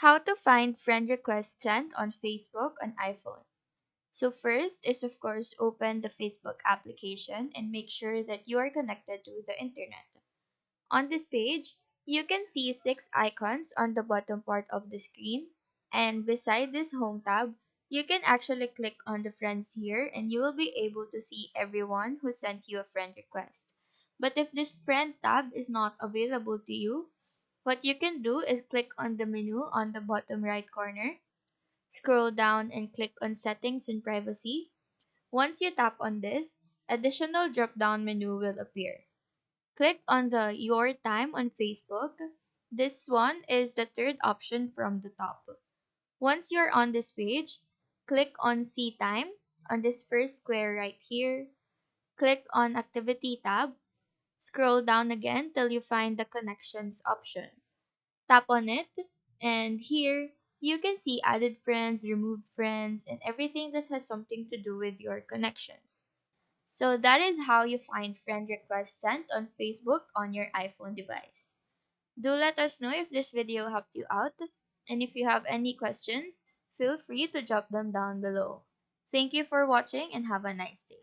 How to find friend request sent on Facebook on iPhone. So first is of course open the Facebook application and make sure that you are connected to the internet. On this page, you can see six icons on the bottom part of the screen, and beside this home tab, you can actually click on the friends here and you will be able to see everyone who sent you a friend request. But if this friend tab is not available to you, what you can do is click on the menu on the bottom right corner, scroll down and click on settings and privacy. Once you tap on this, additional drop down menu will appear. Click on the Your Time on Facebook. This one is the third option from the top. Once you're on this page, click on See Time on this first square right here. Click on Activity tab. Scroll down again till you find the Connections option. Tap on it, and here you can see added friends, removed friends, and everything that has something to do with your connections. So that is how you find friend requests sent on Facebook on your iPhone device. Do let us know if this video helped you out, and if you have any questions, feel free to drop them down below. Thank you for watching and have a nice day.